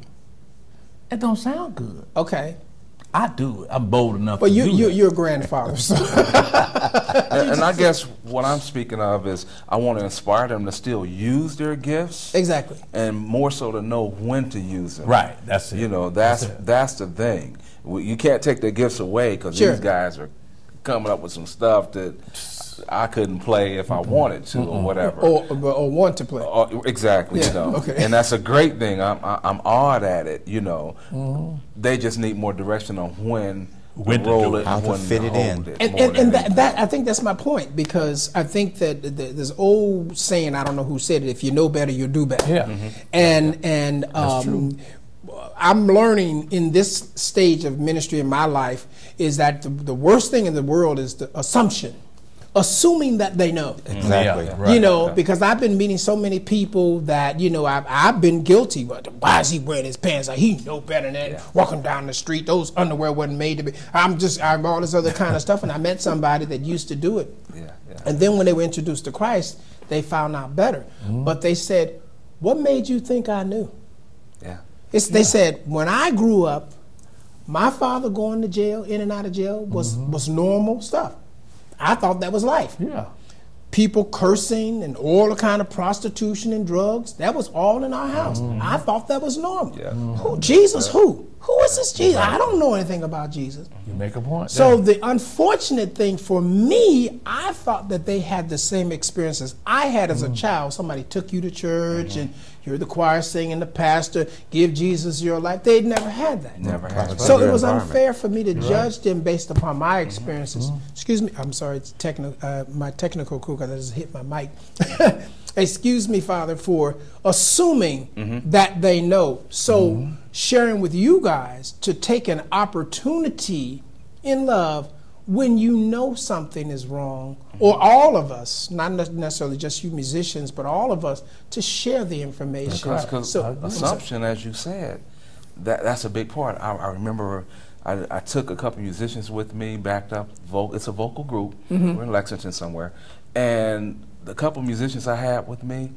it don't sound good. Okay. I do. I'm bold enough to do it. You're a grandfather. So. and I guess what I'm speaking of is I want to inspire them to still use their gifts. Exactly. And more so to know when to use them. Right. That's it. You know, that's the thing. You can't take their gifts away, because these guys are coming up with some stuff that I couldn't play if I wanted to, or whatever, or want to play. Exactly, you know. Okay. And that's a great thing. I'm awed at it, you know. They just need more direction on when to roll it, how to fit it in. And that I think that's my point, because I think that there's old saying, I don't know who said it, if you know better, you'll do better. Yeah. And I'm learning in this stage of ministry in my life is that the worst thing in the world is the assumption assuming that they know. Exactly. Yeah, right. You know, because I've been meeting so many people that, you know, I've been guilty. But why is he wearing his pants? Like, he know better than that. Walking down the street, those underwear wasn't made to be. I'm all this other kind of stuff. And I met somebody that used to do it. And then when they were introduced to Christ, they found out better. But they said, what made you think I knew? They said, when I grew up, my father going to jail, in and out of jail, was normal stuff. I thought that was life. Yeah. People cursing and all the kind of prostitution and drugs, that was all in our house. I thought that was normal. Who, Jesus, who? Who is this Jesus? I don't know anything about Jesus. You make a point. So the unfortunate thing for me, I thought that they had the same experiences I had as a child. Somebody took you to church and you heard the choir singing, the pastor, give Jesus your life. They'd never had that. Never had. So it was unfair for me to judge them based upon my experiences. Excuse me, I'm sorry, it's my technical crew because I just hit my mic. Excuse me, Father, for assuming that they know. So sharing with you guys to take an opportunity in love when you know something is wrong, or all of us, not necessarily just you musicians, but all of us, to share the information. Because assumption, as you said, that's a big part. I remember I took a couple musicians with me, backed up. It's a vocal group. We're in Lexington somewhere. And the couple musicians I had with me,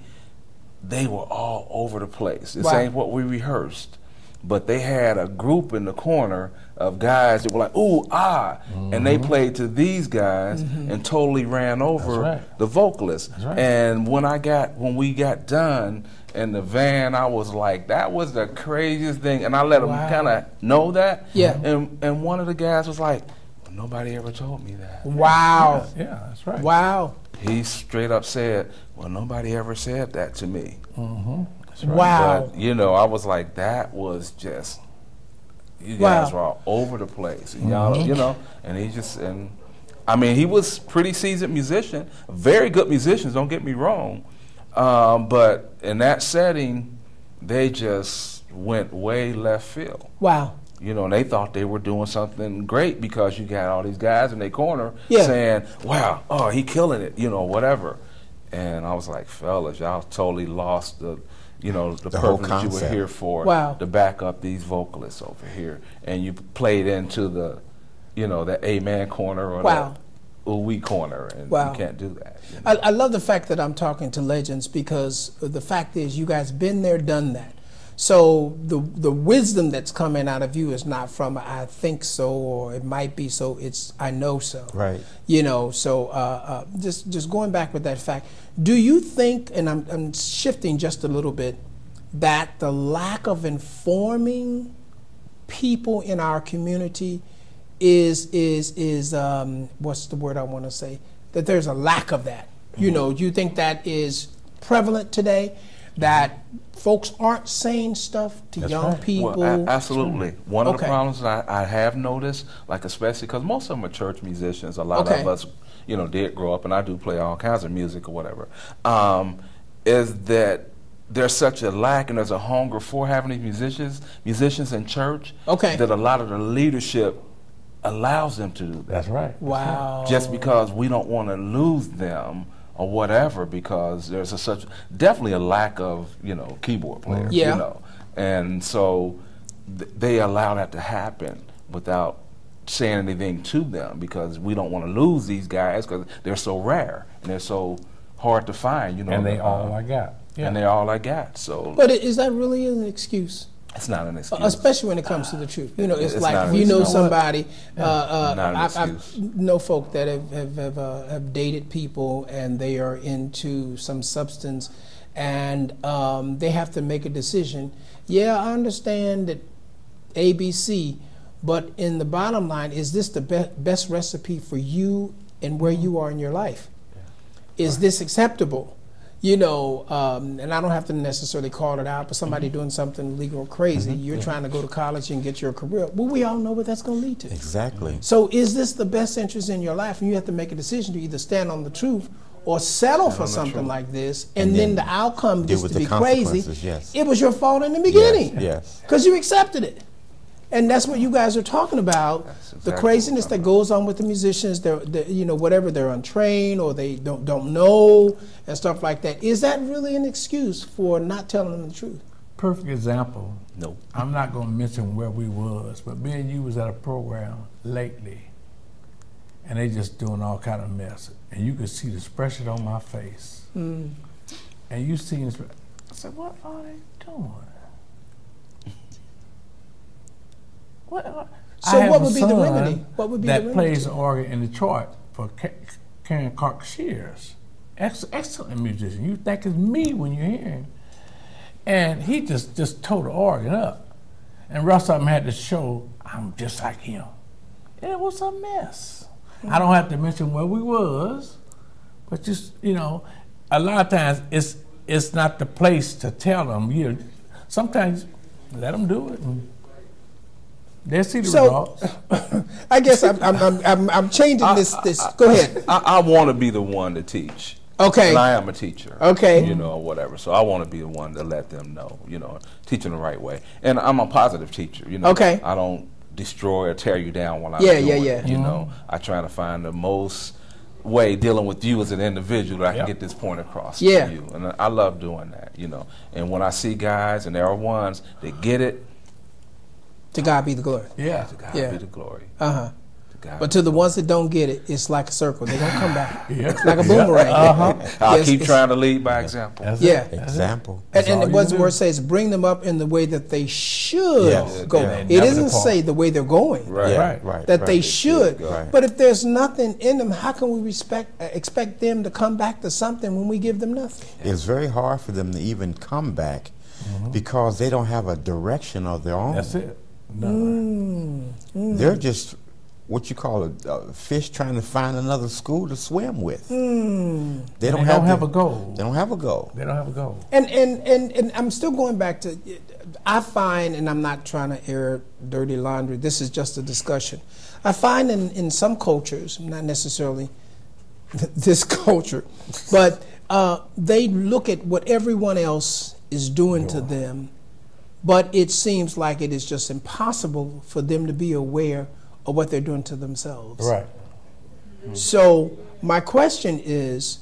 they were all over the place. This ain't what we rehearsed. But they had a group in the corner of guys that were like, ooh, ah, and they played to these guys and totally ran over the vocalist. And when we got done in the van, I was like, that was the craziest thing. And I let them kind of know that. And one of the guys was like, well, nobody ever told me that. Wow. Yeah, that's right. Wow. He straight up said, well, nobody ever said that to me. That's right. Wow. But, you know, I was like, that was just, you guys were all over the place. And y'all, you know, and I mean, he was pretty seasoned musician, very good musicians, don't get me wrong. But in that setting, they just went way left field. Wow. You know, and they thought they were doing something great because you got all these guys in their corner saying, wow, oh, he killing it, you know, whatever. And I was like, fellas, y'all totally lost the purpose that you were here for, to back up these vocalists over here. And you played into the, you know, the amen corner or the ooh-wee corner, and you can't do that. You know? I love the fact that I'm talking to legends, because the fact is you guys been there, done that. So the wisdom that's coming out of you is not from I think so or it might be so, it's I know so. Right. You know, so just going back with that fact, do you think, and I'm shifting just a little bit, that the lack of informing people in our community is what's the word I want to say? That there's a lack of that. You know, do you think that is prevalent today? That folks aren't saying stuff to young people? Well, absolutely. One of the problems that I have noticed, like especially because most of them are church musicians, a lot of us, you know, did grow up, and I do play all kinds of music or whatever, is that there's such a lack and there's a hunger for having these musicians in church that a lot of the leadership allows them to do that. That's right. Wow. Just because we don't want to lose them or whatever, because there's definitely a lack of, you know, keyboard players, you know. And so they allow that to happen without saying anything to them, because we don't want to lose these guys because they're so rare and they're so hard to find, you know. And they all I got. Yeah. And they're all I got. So, but is that really an excuse? It's not an excuse. Especially when it comes to the truth. You know, it's like if you know somebody, I know folk that have dated people and they are into some substance, and they have to make a decision. Yeah, I understand that ABC, but in the bottom line, is this the best recipe for you and where you are in your life? Is this acceptable? You know, and I don't have to necessarily call it out, but somebody doing something illegal or crazy, you're trying to go to college and get your career. Well, we all know what that's going to lead to. Exactly. So is this the best interest in your life? And you have to make a decision to either stand on the truth or settle for something like this, and then the outcome gets to be crazy. Yes. It was your fault in the beginning. Yes. Because you accepted it. And that's what you guys are talking about. Exactly the craziness that goes on with the musicians, they're you know, whatever, they're untrained or they don't know and stuff like that. Is that really an excuse for not telling them the truth? Perfect example. No. I'm not going to mention where we was, but me and you was at a program lately, and they just doing all kind of mess. And you could see the expression on my face. Mm. And you seen this. I said, what are they doing? So what would be the remedy? What would be that the remedy? plays the organ in Detroit for Karen Clark Shears. Excellent musician. You think it's me when you hear him. And he just tore the organ up. And Russ had to show I'm just like him. And it was a mess. Mm-hmm. I don't have to mention where we was, but just, you know, a lot of times it's not the place to tell them. Sometimes let them do it. And they see the results. I guess I'm changing this. Go ahead. I want to be the one to teach. Okay. And I am a teacher. Okay. You know, whatever. So I want to be the one to let them know, you know, teaching the right way. And I'm a positive teacher, you know. Okay. I don't destroy or tear you down while I'm doing it. You know, I try to find the most way dealing with you as an individual that I can get this point across to you. And I love doing that, you know. And when I see guys, and there are ones that get it, to God be the glory. Yeah. To God be the glory. Uh-huh. But to the ones that don't get it, it's like a circle. They're going to come back. It's like a boomerang. I'll keep trying to lead by example. Example. And what the word says, bring them up in the way that they should go. It doesn't say the way they're going. Right. That they should. But if there's nothing in them, how can we expect them to come back to something when we give them nothing? It's very hard for them to even come back because they don't have a direction of their own. That's it. They're just what you call a fish trying to find another school to swim with. They don't have a goal. They don't have a goal. They don't have a goal. And I'm still going back to, I find, and I'm not trying to air dirty laundry, this is just a discussion. I find in some cultures, not necessarily this culture, but they look at what everyone else is doing to them, but it seems like it is just impossible for them to be aware of what they're doing to themselves. Right. So my question is,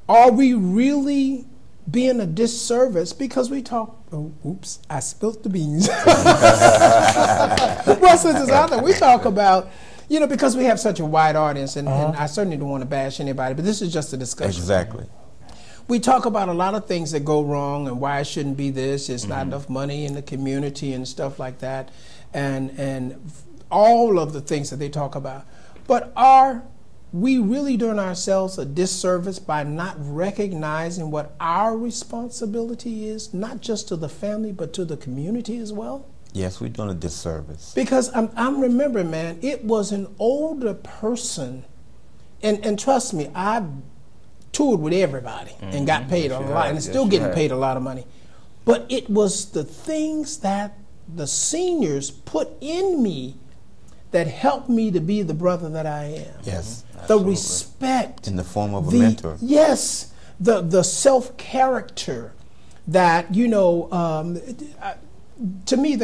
are we really being a disservice because we talk, oops, I spilt the beans. Well, since it's out there, we talk about, you know, because we have such a wide audience, and I certainly don't want to bash anybody, but this is just a discussion. Exactly. We talk about a lot of things that go wrong and why it shouldn't be this, it's not enough money in the community and stuff like that, and all of the things that they talk about. But are we really doing ourselves a disservice by not recognizing what our responsibility is, not just to the family, but to the community as well? Yes, we're doing a disservice. Because I'm remembering, man, it was an older person, and trust me, I toured with everybody and got paid a lot, and still getting paid a lot of money. But it was the things that the seniors put in me that helped me to be the brother that I am. Yes. The respect. In the form of a mentor. Yes. The self-character that, you know, to me,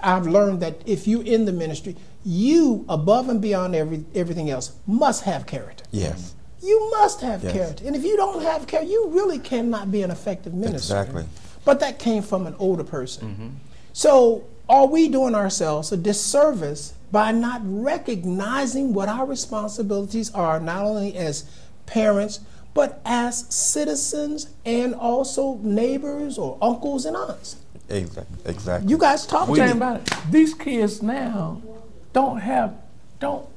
I've learned that if you're in the ministry, you, above and beyond everything else, must have character. Yes. You must have character. And if you don't have character, you really cannot be an effective minister. Exactly. But that came from an older person. So are we doing ourselves a disservice by not recognizing what our responsibilities are, not only as parents, but as citizens and also neighbors or uncles and aunts? Exactly. You guys talk to me about it. These kids now don't have no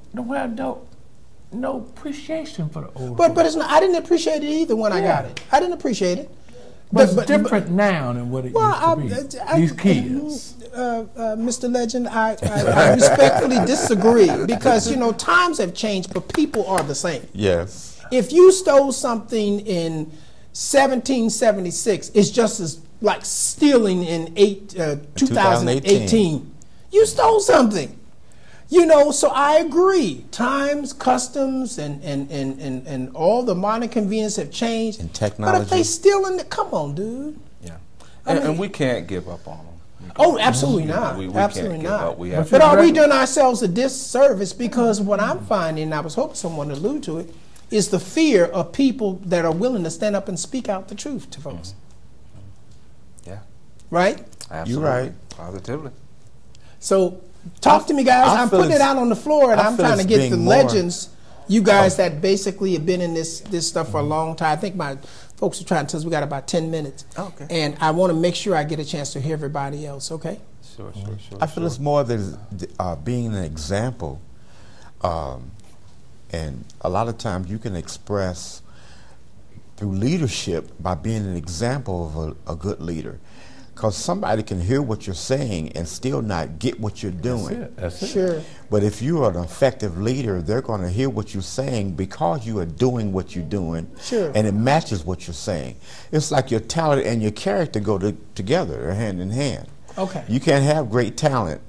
appreciation for the old. But it's not. I didn't appreciate it either when I got it. I didn't appreciate it. But it's different now than what it used to be. These kids. Mr. Legend, I respectfully disagree because, you know, times have changed, but people are the same. Yes. If you stole something in 1776, it's just as like stealing in 2018. You stole something. You know, so I agree. Times, customs, and all the modern convenience have changed. And technology. But if they still in the, come on, dude. Yeah. And we can't give up on them. Oh, absolutely not. We absolutely can't not. We have but are we doing ourselves a disservice? Because what I'm finding, and I was hoping someone would allude to it, is the fear of people that are willing to stand up and speak out the truth to folks. Yeah. Right? Absolutely. You're right. Positively. So talk to me, guys. I'm putting it out on the floor, and I'm trying to get the legends, you guys that basically have been in this stuff for a long time. I think my folks are trying to tell us we got about 10 minutes. Okay. And I want to make sure I get a chance to hear everybody else, okay? Sure. I feel it's more than being an example. And a lot of times you can express through leadership by being an example of a good leader. Because somebody can hear what you're saying and still not get what you're doing. That's it. Sure. But if you are an effective leader, they're going to hear what you're saying because you are doing what you're doing. Sure. And it matches what you're saying. It's like your talent and your character go together, they're hand in hand. Okay. You can't have great talent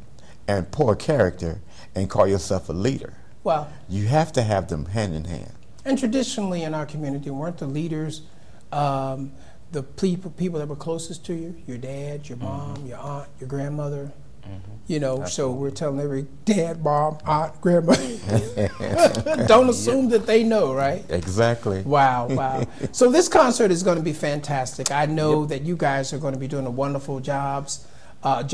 and poor character and call yourself a leader. Well, you have to have them hand in hand. And traditionally in our community, weren't the leaders the people that were closest to you, your dad, your mom, your aunt, your grandmother? You know, absolutely. So we're telling every dad, mom, aunt, grandmother, don't assume that they know, right? Exactly. Wow. So this concert is going to be fantastic. I know that you guys are going to be doing a wonderful job at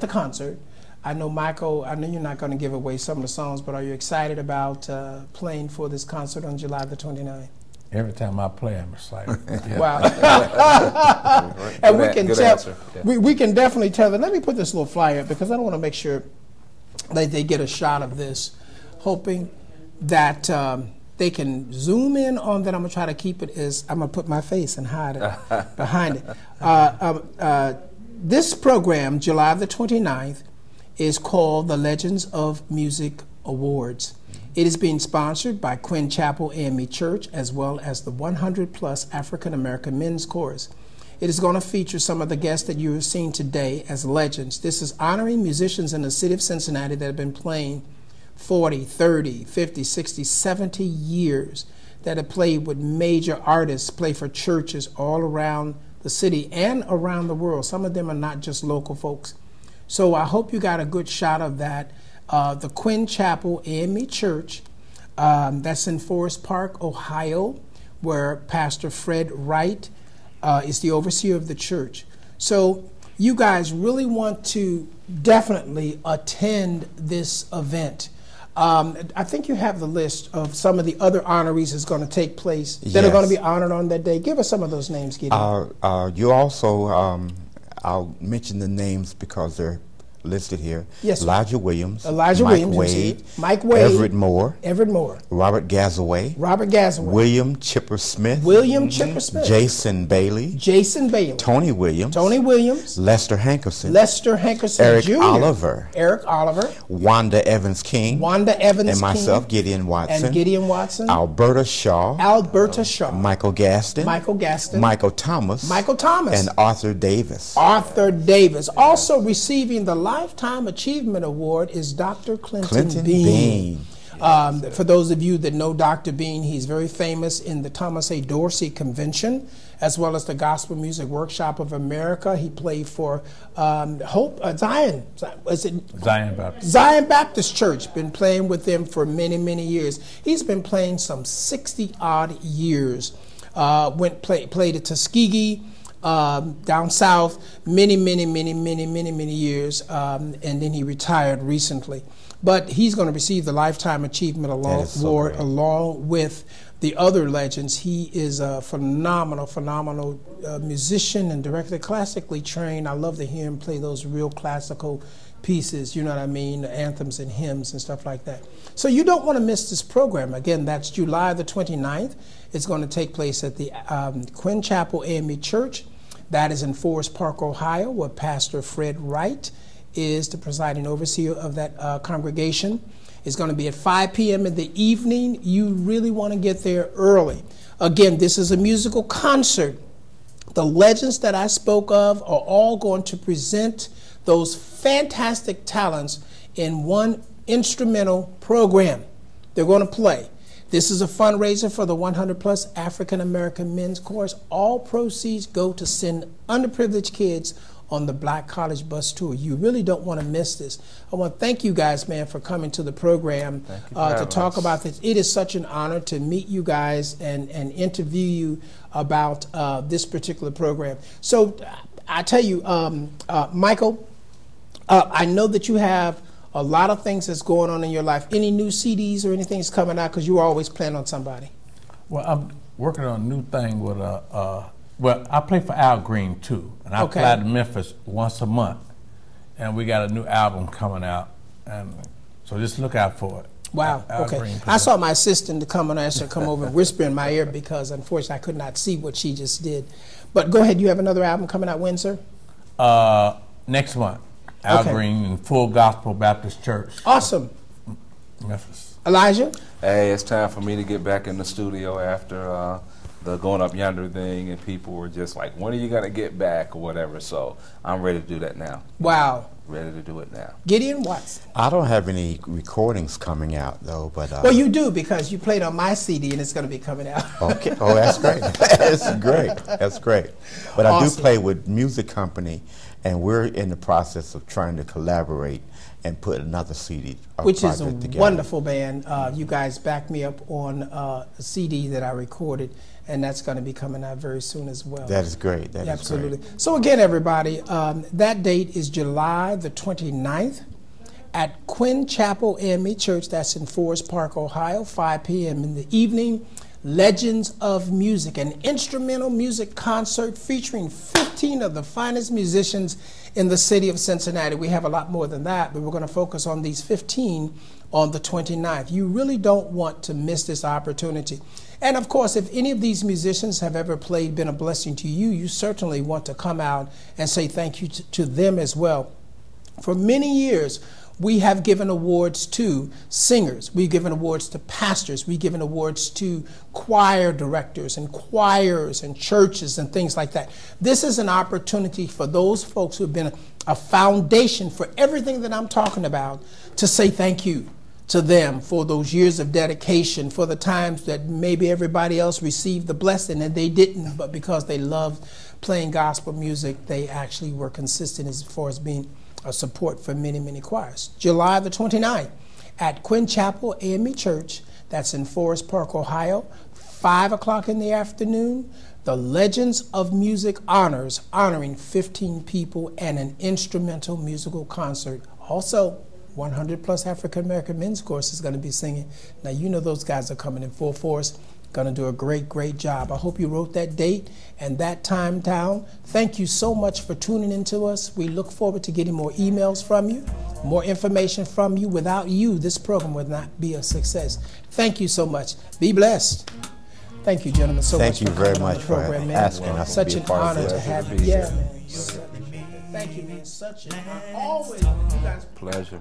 the concert. I know, Michael, I know you're not going to give away some of the songs, but are you excited about playing for this concert on July the 29th? Every time I play, I'm excited. Wow. And we can tell, we can definitely tell them. Let me put this little flyer up because I don't want to make sure that they get a shot of this, hoping that they can zoom in on that. I'm going to try to keep it as, I'm going to put my face and hide it behind it. This program, July the 29th, is called the Legends of Music Awards. It is being sponsored by Quinn Chapel AME Church as well as the 100+ African American Men's Chorus. It is going to feature some of the guests that you are seeing today as legends. This is honoring musicians in the city of Cincinnati that have been playing 40, 30, 50, 60, 70 years, that have played with major artists, play for churches all around the city and around the world. Some of them are not just local folks. So I hope you got a good shot of that. The Quinn Chapel AME Church, that's in Forest Park, Ohio, where Pastor Fred Wright is the overseer of the church. So you guys really want to definitely attend this event. I think you have the list of some of the other honorees that's going to take place that are going to be honored on that day. Give us some of those names, Gideon. You also, I'll mention the names because they're listed here. Yes, Elijah Williams, Mike Wade, Everett Moore, Robert Gazaway, William Chipper Smith, Jason Bailey, Tony Williams, Lester Hankerson, Eric Jr., Oliver, Wanda Evans King, and myself, Gideon Watson, Alberta Shaw, Michael Gaston, Michael Thomas, and Arthur Davis. Also receiving the Lifetime Achievement Award is Dr. Clinton Bean. For those of you that know Dr. Bean, he's very famous in the Thomas A. Dorsey Convention, as well as the Gospel Music Workshop of America. He played for Zion Baptist Church. Been playing with them for many, many years. He's been playing some 60-odd years. Played at Tuskegee. Down south, many years, and then he retired recently. But he's going to receive the Lifetime Achievement Award along with the other legends. He is a phenomenal musician and director, classically trained. I love to hear him play those real classical pieces, you know what I mean, the anthems and hymns and stuff like that. So you don't want to miss this program. Again, that's July the 29th. It's going to take place at the Quinn Chapel AME Church. That is in Forest Park, Ohio, where Pastor Fred Wright is the presiding overseer of that congregation. It's going to be at 5 p.m. in the evening. You really want to get there early. Again, this is a musical concert. The legends that I spoke of are all going to present those fantastic talents in one instrumental program. They're going to play. This is a fundraiser for the 100 Plus African American Men's Course. All proceeds go to send underprivileged kids on the Black College Bus Tour. You really don't want to miss this. I want to thank you guys, man, for coming to the program to talk about this. It is such an honor to meet you guys and interview you about this particular program. So I tell you, Michael, I know that you have a lot of things that's going on in your life. Any new CDs or anything that's coming out? Because you always plan on somebody. Well, I'm working on a new thing with well, I play for Al Green too, and I fly to Memphis once a month, and we got a new album coming out, and so just look out for it. Wow. Okay. I saw my assistant to come and ask her to come over and whisper in my ear because unfortunately I could not see what she just did. But go ahead. You have another album coming out when, sir? Next month. Al Green and Full Gospel Baptist Church. Awesome. Memphis. Elijah? Hey, it's time for me to get back in the studio after the Going Up Yonder thing, and people were just like, when are you going to get back or whatever, so I'm ready to do that now. Wow. Ready to do it now. Gideon Watson? I don't have any recordings coming out, though, but... well, you do, because you played on my CD, and it's going to be coming out. Okay. Oh, that's great. That's great. That's great. But awesome. I do play with music company, and we're in the process of trying to collaborate and put another CD which is a together. Wonderful band. You guys backed me up on a CD that I recorded, and that's going to be coming out very soon as well. That is great. That absolutely. Is great. So again, everybody, that date is July the 29th at Quinn Chapel AME Church. That's in Forest Park, Ohio, 5 p.m. in the evening. Legends of Music, an instrumental music concert featuring 15 of the finest musicians in the city of Cincinnati. We have a lot more than that, but we're going to focus on these 15 on the 29th. You really don't want to miss this opportunity. And of course, if any of these musicians have ever played, been a blessing to you, you certainly want to come out and say thank you to them as well. For many years, we have given awards to singers. We've given awards to pastors. We've given awards to choir directors and choirs and churches and things like that. This is an opportunity for those folks who have been a foundation for everything that I'm talking about to say thank you to them for those years of dedication, for the times that maybe everybody else received the blessing and they didn't, but because they loved playing gospel music, they actually were consistent as far as being a support for many, many choirs. July the 29th at Quinn Chapel AME Church, that's in Forest Park, Ohio, 5 o'clock in the afternoon. The Legends of Music honors, honoring 15 people and an instrumental musical concert. Also, 100 Plus African American Men's Course is going to be singing. Now, you know those guys are coming in full force. Going to do a great, great job. I hope you wrote that date and that time down. Thank you so much for tuning in to us. We look forward to getting more emails from you, more information from you. Without you, this program would not be a success. Thank you so much. Be blessed. Thank you, gentlemen, so much for coming on the program, man. Asking us such to an be a part honor of to have you. Yeah, man. Thank you, man. Such an honor. Always, you guys. Pleasure.